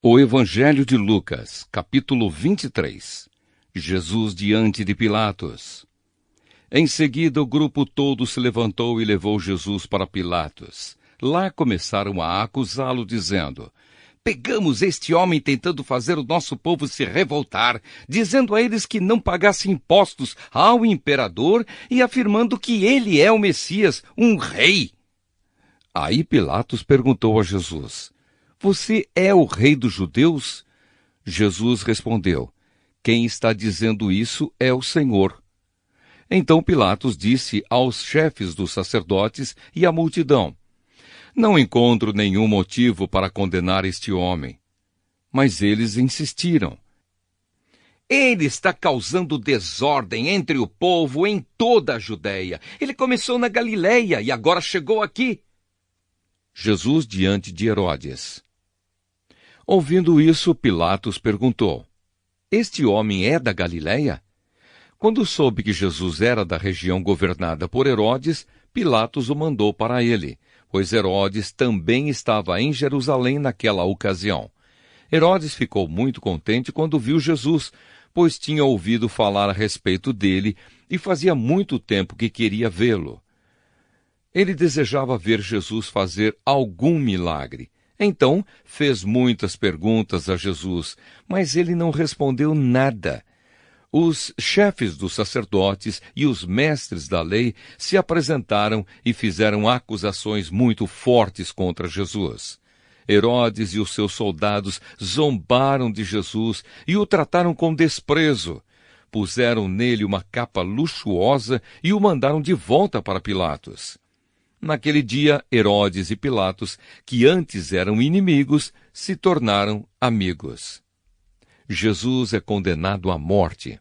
O Evangelho de Lucas, capítulo 23. Jesus diante de Pilatos. Em seguida, o grupo todo se levantou e levou Jesus para Pilatos. Lá começaram a acusá-lo, dizendo: Pegamos este homem tentando fazer o nosso povo se revoltar, dizendo a eles que não pagassem impostos ao imperador e afirmando que ele é o Messias, um rei. Aí Pilatos perguntou a Jesus: Você é o rei dos judeus? Jesus respondeu: Quem está dizendo isso é o Senhor. Então Pilatos disse aos chefes dos sacerdotes e à multidão: Não encontro nenhum motivo para condenar este homem. Mas eles insistiram: Ele está causando desordem entre o povo em toda a Judéia. Ele começou na Galileia e agora chegou aqui. Jesus diante de Herodes. Ouvindo isso, Pilatos perguntou: Este homem é da Galileia? Quando soube que Jesus era da região governada por Herodes, Pilatos o mandou para ele, pois Herodes também estava em Jerusalém naquela ocasião. Herodes ficou muito contente quando viu Jesus, pois tinha ouvido falar a respeito dele e fazia muito tempo que queria vê-lo. Ele desejava ver Jesus fazer algum milagre. Então fez muitas perguntas a Jesus, mas ele não respondeu nada. Os chefes dos sacerdotes e os mestres da lei se apresentaram e fizeram acusações muito fortes contra Jesus. Herodes e os seus soldados zombaram de Jesus e o trataram com desprezo. Puseram nele uma capa luxuosa e o mandaram de volta para Pilatos. Naquele dia, Herodes e Pilatos, que antes eram inimigos, se tornaram amigos. Jesus é condenado à morte.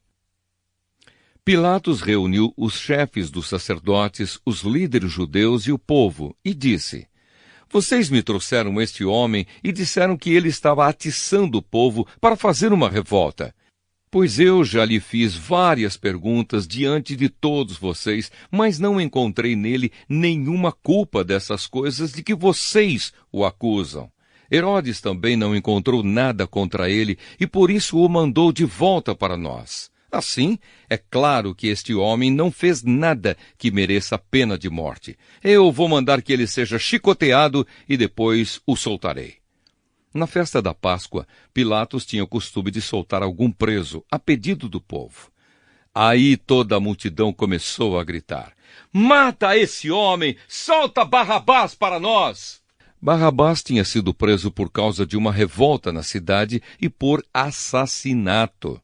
Pilatos reuniu os chefes dos sacerdotes, os líderes judeus e o povo, e disse: Vocês me trouxeram este homem e disseram que ele estava atiçando o povo para fazer uma revolta. Pois eu já lhe fiz várias perguntas diante de todos vocês, mas não encontrei nele nenhuma culpa dessas coisas de que vocês o acusam. Herodes também não encontrou nada contra ele e por isso o mandou de volta para nós. Assim, é claro que este homem não fez nada que mereça a pena de morte. Eu vou mandar que ele seja chicoteado e depois o soltarei. Na festa da Páscoa, Pilatos tinha o costume de soltar algum preso, a pedido do povo. Aí toda a multidão começou a gritar: Mata esse homem! Solta Barrabás para nós! Barrabás tinha sido preso por causa de uma revolta na cidade e por assassinato.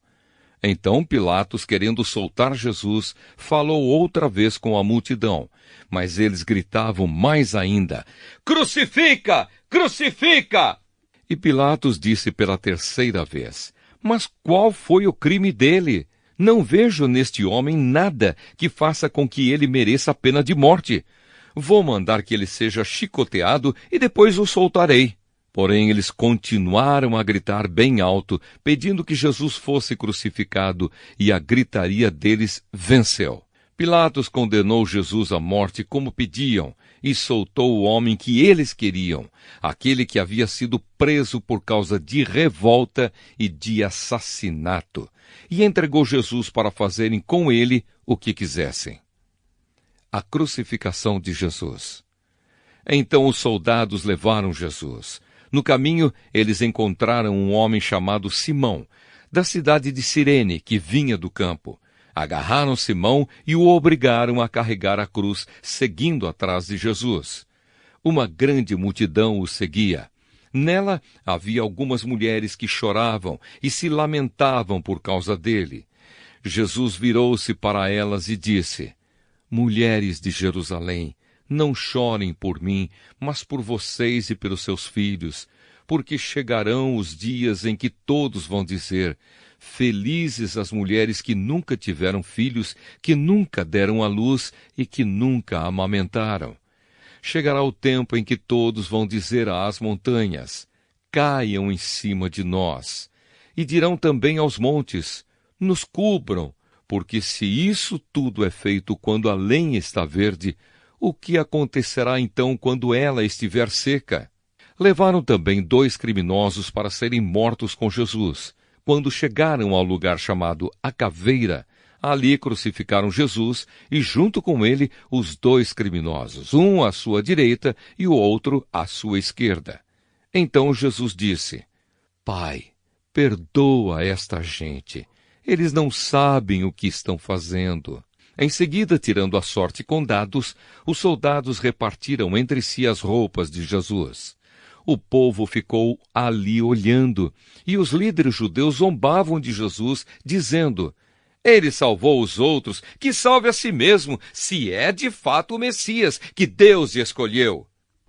Então Pilatos, querendo soltar Jesus, falou outra vez com a multidão, mas eles gritavam mais ainda: Crucifica! Crucifica! E Pilatos disse pela terceira vez: Mas qual foi o crime dele? Não vejo neste homem nada que faça com que ele mereça a pena de morte. Vou mandar que ele seja chicoteado e depois o soltarei. Porém, eles continuaram a gritar bem alto, pedindo que Jesus fosse crucificado, e a gritaria deles venceu. Pilatos condenou Jesus à morte como pediam e soltou o homem que eles queriam, aquele que havia sido preso por causa de revolta e de assassinato, e entregou Jesus para fazerem com ele o que quisessem. A crucificação de Jesus. Então os soldados levaram Jesus. No caminho, eles encontraram um homem chamado Simão, da cidade de Cirene, que vinha do campo. Agarraram Simão e o obrigaram a carregar a cruz, seguindo atrás de Jesus. Uma grande multidão o seguia. Nela havia algumas mulheres que choravam e se lamentavam por causa dele. Jesus virou-se para elas e disse: Mulheres de Jerusalém, não chorem por mim, mas por vocês e pelos seus filhos, porque chegarão os dias em que todos vão dizer: Felizes as mulheres que nunca tiveram filhos, que nunca deram à luz e que nunca amamentaram. Chegará o tempo em que todos vão dizer às montanhas: Caiam em cima de nós. E dirão também aos montes: Nos cubram, porque se isso tudo é feito quando a lenha está verde, o que acontecerá então quando ela estiver seca? Levaram também 2 criminosos para serem mortos com Jesus. Quando chegaram ao lugar chamado A Caveira, ali crucificaram Jesus e, junto com ele, os 2 criminosos, um à sua direita e o outro à sua esquerda. Então Jesus disse: Pai, perdoa esta gente. Eles não sabem o que estão fazendo. Em seguida, tirando a sorte com dados, os soldados repartiram entre si as roupas de Jesus. O povo ficou ali olhando, e os líderes judeus zombavam de Jesus, dizendo: Ele salvou os outros, que salve a si mesmo, se é de fato o Messias, que Deus escolheu.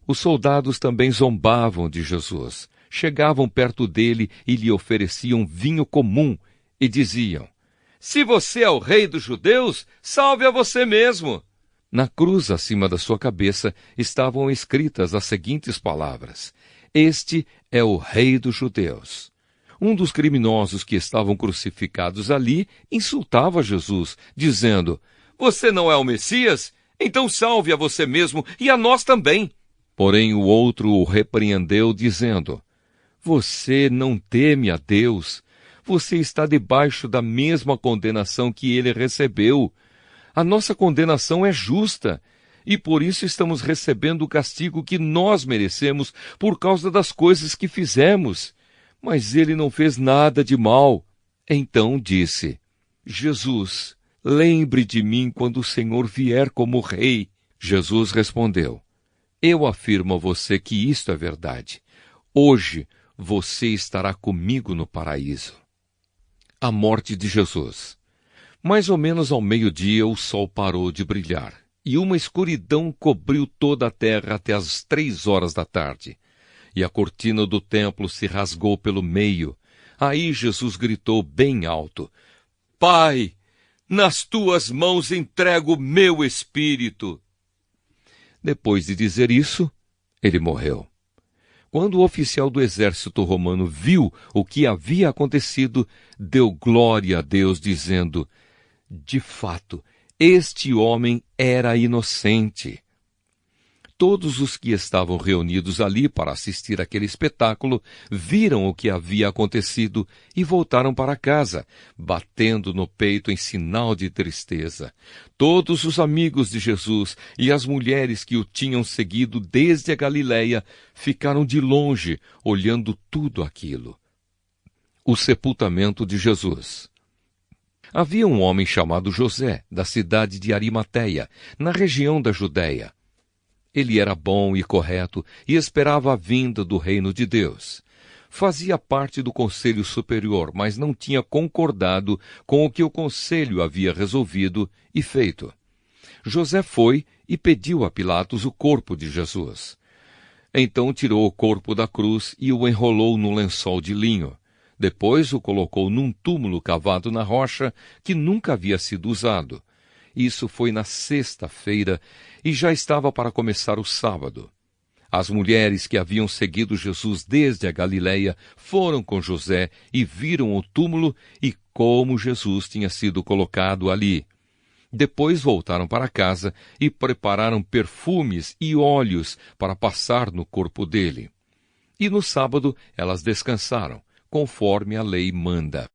Os soldados também zombavam de Jesus. Chegavam perto dele e lhe ofereciam vinho comum, e diziam: Se você é o rei dos judeus, salve a você mesmo. Na cruz acima da sua cabeça estavam escritas as seguintes palavras: Este é o rei dos judeus. Um dos criminosos que estavam crucificados ali insultava Jesus, dizendo: Você não é o Messias? Então salve a você mesmo e a nós também. Porém o outro o repreendeu, dizendo: Você não teme a Deus? Você está debaixo da mesma condenação que ele recebeu. A nossa condenação é justa, e por isso estamos recebendo o castigo que nós merecemos por causa das coisas que fizemos. Mas ele não fez nada de mal. Então disse: Jesus, lembre de mim quando o Senhor vier como rei. Jesus respondeu: Eu afirmo a você que isto é verdade. Hoje você estará comigo no paraíso. A morte de Jesus. Mais ou menos ao meio-dia o sol parou de brilhar, e uma escuridão cobriu toda a terra até as 3 horas da tarde. E a cortina do templo se rasgou pelo meio. Aí Jesus gritou bem alto: Pai, nas tuas mãos entrego meu espírito. Depois de dizer isso, ele morreu. Quando o oficial do exército romano viu o que havia acontecido, deu glória a Deus, dizendo: De fato, este homem era inocente. Todos os que estavam reunidos ali para assistir àquele espetáculo viram o que havia acontecido e voltaram para casa, batendo no peito em sinal de tristeza. Todos os amigos de Jesus e as mulheres que o tinham seguido desde a Galileia ficaram de longe, olhando tudo aquilo. O sepultamento de Jesus. Havia um homem chamado José, da cidade de Arimateia, na região da Judéia. Ele era bom e correto e esperava a vinda do reino de Deus. Fazia parte do conselho superior, mas não tinha concordado com o que o conselho havia resolvido e feito. José foi e pediu a Pilatos o corpo de Jesus. Então tirou o corpo da cruz e o enrolou num lençol de linho. Depois o colocou num túmulo cavado na rocha que nunca havia sido usado. Isso foi na sexta-feira e já estava para começar o sábado. As mulheres que haviam seguido Jesus desde a Galileia foram com José e viram o túmulo e como Jesus tinha sido colocado ali. Depois voltaram para casa e prepararam perfumes e óleos para passar no corpo dele. E no sábado elas descansaram, conforme a lei manda.